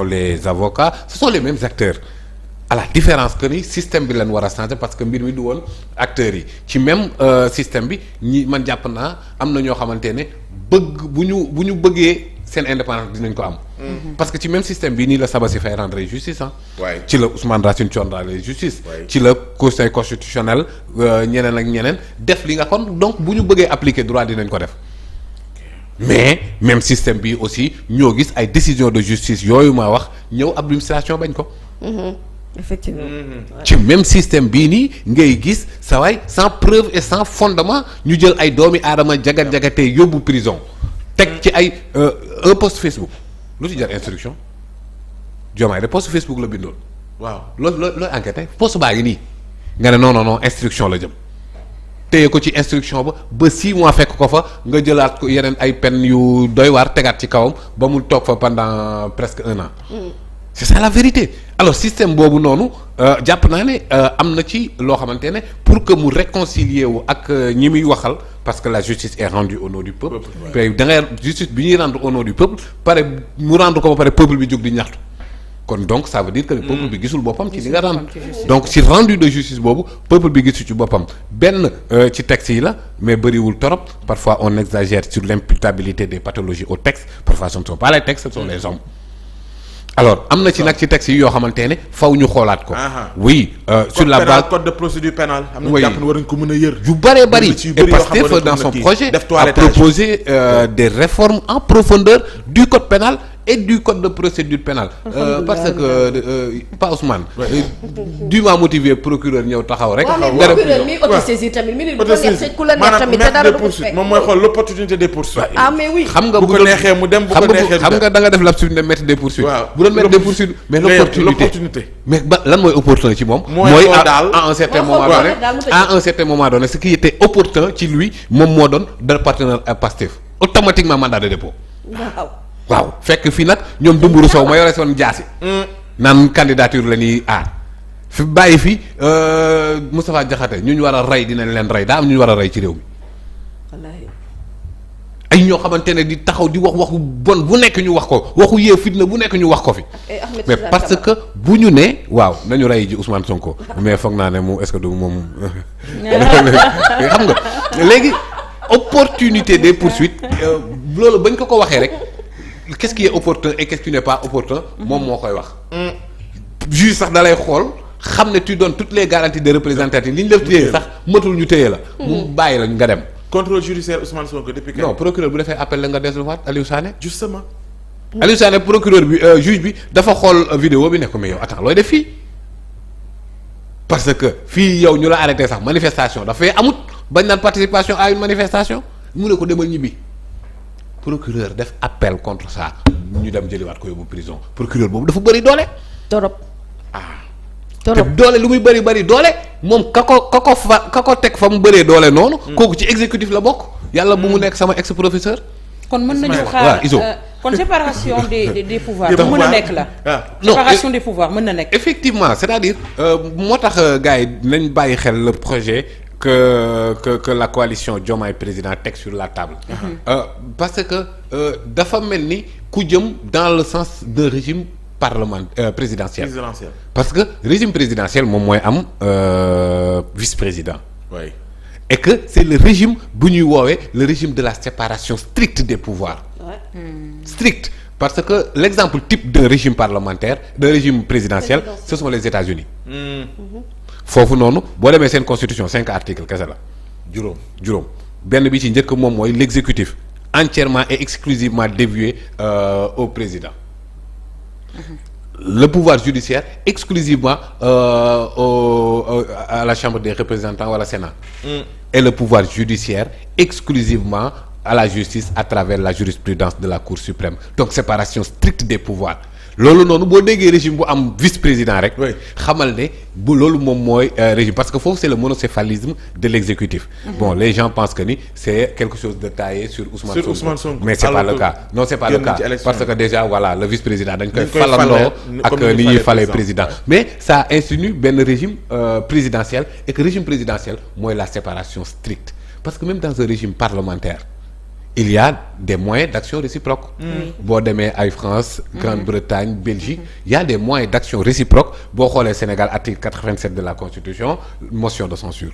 sont les avocats ce sont les mêmes acteurs à la différence que ni système bi leen war a changer parce que mbir mi du woon acteurs yi ci même système bi ñi man jàpp naa am na ñoo xamante ne bu ñu bëggee seen indépendance dinañ ko am. parce que ci même système bi nii la Sabassi Faye rendre justice ci la Ousmane Racine Thion rendre justice. ci la conseil constitutionnel ñeneen ak ñeneen def li nga kon donc bu ñu bëggee appliquer droit dinañ ko def. mais même système bi aussi ñoo gis ay décisions de justice yooyu ma wax ñëw administration bañ ko. effectivement. ci même système bii nii ngay gis sa waay sans preuve et sans fondement ñu jël ay doomi aadama jagatee yóbbu prison. teg ci ay un post Facebook lu ci jar instruction Diomaye de post Facebook la bindoon. waaw looy enquêté post baa ngi nii nga ne non instruction la jëm. téye ko ci instruction ba 6 mois fekk ko fa nga jëlaat ko yeneen ay peine yu doy waar tegaat ci kawam ba mu toog fa pendant presque 1 an. c'est ça la vérité alors système boobu noonu jàpp naa ne am na ci loo xamante ne pour que mu réconcilier wu ak ñi muy waxal parce que la justice est rendue au nom du peuple. da ngay justice bi ñuy rendre au nom du peuple pare mu rendre ko ba pare peuple bi jóg di ñaxtu. kon donc ça veut dire que le peuple bi gisul boppam ci li nga rendre donc ci rendu de justice boobu peuple bi gisul ci boppam benn ci texte yi la mais bëriwul torop parfois on exagère sur l'imputabilité des pathologies aux textes parfois ce ne sont pas les textes ce sont les hommes alors am na ci nag ci texte yi yoo xamante ne faw ñu xoolaat ko. oui sur la base code de procédure pénale. am na jàpp ne war nañ ko mën a yër. yu bëree bëri et Pastef dans son projet a proposé des réformes en profondeur du code pénal et du code de procédure pénale. parce que pas Ousmane. dûment motivé procureur ñëw taxaw rek. nga def procureur mi autosaisir tamit mi ku la neex tamit te dara du ko fekk moom mooy xool l'opportunité des poursuites. ah mais oui xam nga bu ko neexee mu dem bu ko neexee xam nga da nga def l'absurde de mettre des poursuites. bu doon mettre des poursuites mais l'opportunité mais lan mooy opportun ci moom. mooy à un certain moment donné à un certain moment donné ce qui était opportun ci lui moom moo doon da partenaire à Pastef automatiquement mandat de dépôt. waaw fekk fii nag ñoom Dumburu Sow ma yore soon jaasi. naan candidature la ñuy aar fi bàyyi fi Moustapha Diakhaté ñu war a rey dinañ leen rey daa am ñu war a rey ci réew mi. wallaahi. ay ñoo xamante ne di taxaw di wax waxu bon bu nekk ñu wax ko waxu yee fitna bu nekk ñu wax ko fi. mais parce que bu ñu ne waaw nañu rey ji Ousmane Sonko. mais foog naa ne mu est-ce que du moom. xam nga léegi opportunité des poursuites loolu bañ ko waxee rek. qu'est-ce qui est opportun et qu'est-ce qui n'est pas opportun moom moo koy wax. juge sax da lay xool xam ne tu donnes toutes les garanties de représentativité li ñu def téye sax matul ñu téye la. mu bàyyi la nga dem. contrôle judiciaire Ousmane Sonko depuis. non procureur bu defee appel la nga delluwaat Aliou Sané. justement. Aliou Sané procureur bi juge bi dafa xool vidéo bi ne ko mais yow attends looy def fii parce que fii yow ñu la arrêté sax manifestation dafay amut bañ naan participation à une manifestation mu ne ko demal ñibbi. procureur def appel contre ça ñu dem jëliwaat ko yóbbu prison procureur boobu dafa bëri doole. torop te doole lu muy bëri doole moom ka ko teg fa mu bëree doole noonu. kooku ci exécutif la bokk. yàlla bu mu nekk sama ex professeur. kon mën nañu xaar kon séparation des pouvoirs. mën na nekk la. séparation des pouvoirs mën na nekk. effectivement c'est-à-dire moo tax gars yi nañ bàyyi xel le projet. que la coalition Diomaye président teg sur la table. Parce que dafa mel ni ku jëm dans le sens d'un régime présidentiel. Parce que régime présidentiel moom mooy am vice-président. Oui. Et que c'est le régime bu ñuy woowee le régime de la séparation stricte des pouvoirs. Strict parce que l'exemple type d'un régime parlementaire d'un régime présidentiel ce sont les États-Unis. foofu noonu boo demee seen constitution 5 articles kese la juróom benn bi ci njëkk moom mooy l'exécutif entièrement et exclusivement dévoué au président. Le pouvoir judiciaire exclusivement à la chambre des représentants wala Sénat. Et le pouvoir judiciaire exclusivement à la justice à travers la jurisprudence de la Cour suprême donc séparation stricte des pouvoirs. loolu noonu boo déggee régime bu am vice-président rek. xamal ne bu loolu moom mooy régime parce que foofu c'est le monocéphalisme de l'exécutif. Bon les gens pensent que ni c'est quelque chose de taillé sur Ousmane Sonko. Mais c'est pas le cas non c'est pas le cas parce que déjà voilà le vice-président dañ koy falandoo ak ni ñuy falee président mais ça insinue benn régime présidentiel et que régime présidentiel mooy la séparation stricte parce que même dans un régime parlementaire il y a des moyens d'action réciproque. boo demee ay France Grande-Bretagne Belgique il y a des moyens d'action réciproque boo xoolee Sénégal article 87 de la Constitution motion de censure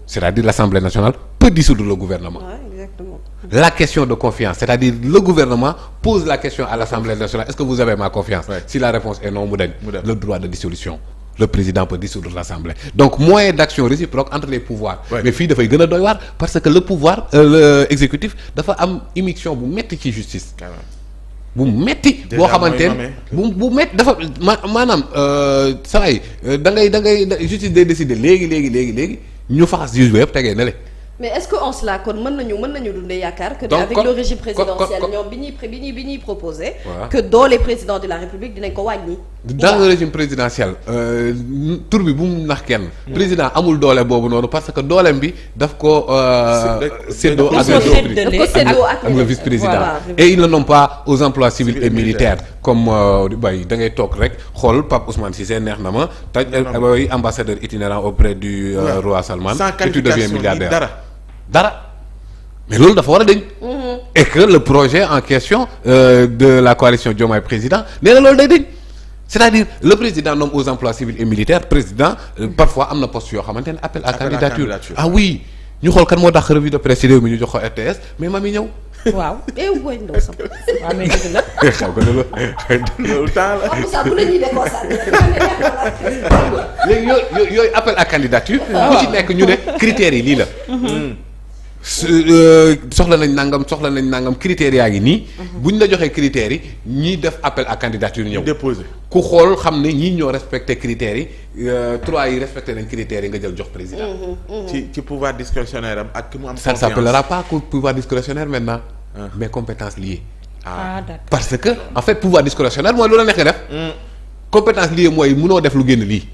c'est-à-dire l'Assemblée nationale peut dissoudre le gouvernement. Exactement. La question de confiance c'est-à-dire le gouvernement pose la question à l'Assemblée nationale est-ce que vous avez ma confiance? Si la réponse est non mu dañ le droit de dissolution. Le président peut dissoudre l'Assemblée donc moyen d'action réciproque entre les pouvoirs. mais fii dafay gën a doy waar parce que le pouvoir l'exécutif dafa am immixtion bu metti ci justice. bu metti boo xamante ne bu metti dafa maanaam saa yi da ngay justice day décider léegi ñu faxas juge ba yëpp tegee na le. mais est-ce que en cela kon mën nañu dundee yaakaar que avec le régime présidentiel ñoom bi ñuy proposé que doole président de la République dinañ ko wàññi. dans le régime présidentiel tur bi bu mu nax kenn. président amul doole boobu noonu parce que dooleem bi daf ko séddoo ak le vice-président et ils ne nomment pas aux emplois civils et militaires comme bay da ngay toog rek xool Pape Ousmane Cissé neex na ma taj ambassadeur itinérant auprès du roi Salman et tu deviens milliardaire dara mais loolu dafa war a dañ. et que le projet en question de la coalition Diomaye président nee na loolu day dañ c'est-à-dire le président nomme aux emplois civils et militaires président parfois am na poste yoo xamante ne appel à candidature ah oui ñu xool kan moo tax revue de presse réew mi ñu jox ko RTS mais mami ñëw. waaw. booy ndaw sama. waaw mais dëgg la. xaw ko ne loolu temps la. waaw Moussa bu la ñuy léegi yooyu appel à candidature. ku ci nekk ñu ne critères yi lii la. soxla nañ nangam critères yaa ngi nii. bu ñu la joxee critères yi ñiy def appel à candidature ñëw. déposé ku xool xam ne ñii ñoo respecté critères yi 3 yi respecté nañ critères yi nga jël jox président. ci pouvoir discrétionnaire am ak ki mu am. ça ne s'appellera pas pouvoir discrétionnaire maintenant. mais compétences liées. D'accord. parce que en fait pouvoir discrétionnaire mooy lu la nekk def. compétence liée mooy mënoo def lu génn lii.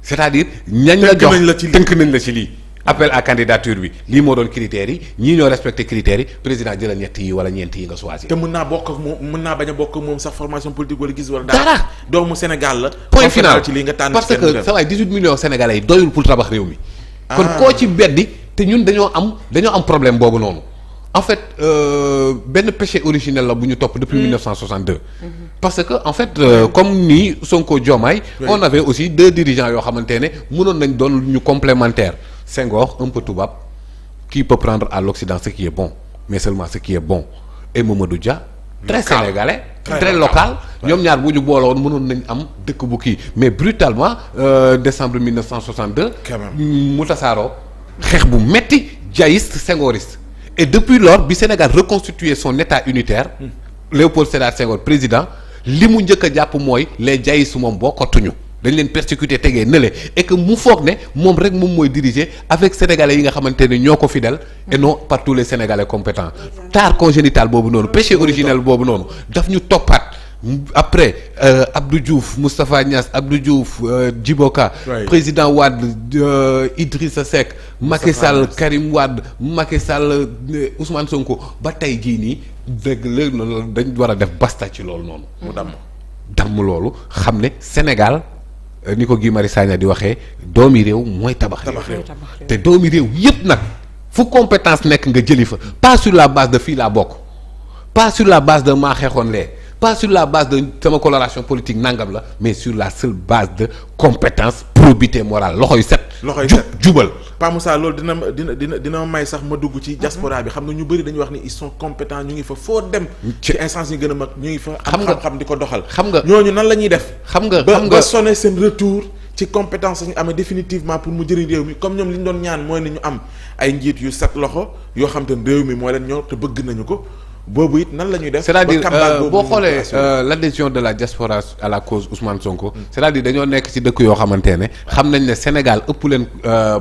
c'est-à-dire ñañ la jox tënk nañ la ci lii. appel à candidature bi lii moo doon critères yi ñii ñoo respecté critères yi président jëlal ñett yi wala ñeent yi nga choisir. te mën naa bokk ak moom mën naa bañ a bokk ak moom sax formation politique wala gis wala. dara doomu Sénégal la. point final ci lii nga tànn parce que sa waay 18 millions sénégalais yi doyul pour tabax réew mi. kon koo ci beddi te ñun dañoo am problème boobu noonu. en fait benn péché originel la bu ñu topp depuis 1962. parce que en fait comme ni Sonko Diomaye on avait aussi 2 dirigeants yoo xamante ne mënoon nañ doon ñu complémentaire. Senghor un peu tubaab qui peut prendre à l'Occident ce qui est bon mais seulement ce qui est bon et Mamadou Dia très sénégalais très local ñoom ñaar bu ñu booloon mënoon nañ am dëkk bu kii mais brutalement décembre 1962 mu tasaaroo xeex bu metti jaïste senghoriste et depuis lors bi Sénégal reconstitué son état unitaire Léopold Sédar Senghor président li mu njëkk a jàpp mooy les jaïstes moom bokkatuñu dañ leen persécuter tegee nële et que mu foog ne moom rek moom mooy diriger avec sénégalais yi nga xamante ne ñoo ko fidèle et non par tous les sénégalais compétents tare congénital boobu noonu péché originel boobu noonu daf ñu toppaat après Abdou Diouf Moustapha Niasse Abdou Diouf Djibo Ka président Wade Idrissa Seck Macky Sall Karim Wade Macky Sall Ousmane Sonko ba tey jii nii dëgg léegi loolu dañ war a def basta ci loolu noonu mu damm loolu xam ne Sénégal ni ko Guy Marius Sagna di waxee doomi réew mooy tabax réew te doomi réew yépp nag fu compétence nekk nga jëli fa pas sur la base de fii laa bokk pas sur la base de maa xeexoon lee pas sur la base de sama coloration politique nangam la mais sur la seule base de compétence probité morale loxoy set jubal Pa Moussa loolu dina may sax ma dugg ci diaspora bi xam nga ñu bëri dañuy wax ni ils sont compétents ñu ngi fa foo dem ci instance yi gën a mag ñu ngi fa xam-xam di ko doxal xam nga ñooñu nan la ñuy def xam nga ba sonné seen retour ci compétence ñu amee définitivement pour mu jëriñ réew mi comme ñoom li ñu doon ñaan mooy ne ñu am ay njiit yu set loxo yoo xam te ne réew mi moo leen ñor te bëgg nañu ko boobu it nan la ñuy def c'est-à-dire boo xoolee l'adhésion de la diaspora à la cause Ousmane Sonko c'est-à-dire dañoo nekk ci dëkk yoo xamante ne xam nañ ne Sénégal ëpp leen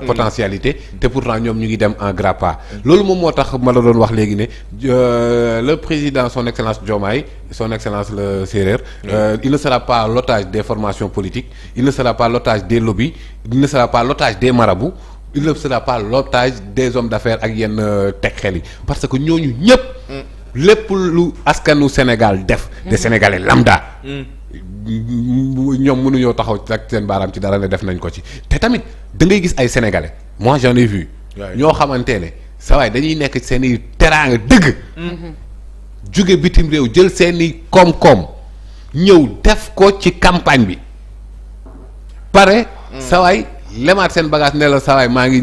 potentialité te pourtant ñoom ñu ngi dem en gras pas loolu moom moo tax ma la doon wax léegi ne le président son excellence Diomaye son excellence le Sérère il ne sera pas l'otage des formations politiques il ne sera pas l'otage des lobbies il ne sera pas l'otage des marabouts il ne sera pas l'otage des hommes d'affaires ak yenn teg xel yi parce que ñooñu ñëpp lépp lu askanu Sénégal def de Sénégalais lambda ñoom mënuñoo taxaw ak seen baaraam ci dara ne def nañ ko ci te tamit da ngay gis ay Sénégalais moi j'en ai vu ñoo xamante ne saa waay dañuy nekk seen i teraanga dëgg. jóge bitim réew jël seen i koom-koom ñëw def ko ci campagne bi pare. saa waay lemaat seen bagage ne la saa waay maa ngi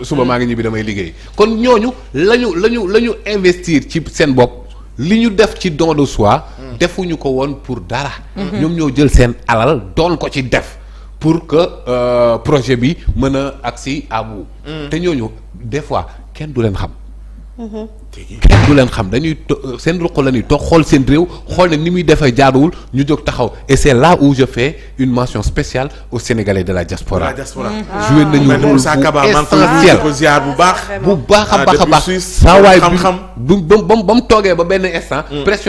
suba maa ngi ñibbi damay liggéey kon ñooñu la ñu investir ci seen bopp. li ñu def ci don de soi defuñu ko woon pour dara ñoom ñoo jël seen alal doon ko ci def pour que projet bi mën a agsi à bout te ñooñu des fois kenn du leen xam kenn du leen xam dañuy seen ruq la ñuy toog xool seen réew xool ne ni muy defee jaaduwul ñu jóg taxaw et c'est là où je fais une mention spéciale aux Sénégalais de la diaspora joué nañu rôle bu essentiel bu baax a baax saa waay bi ba mu toogee ba benn instant pression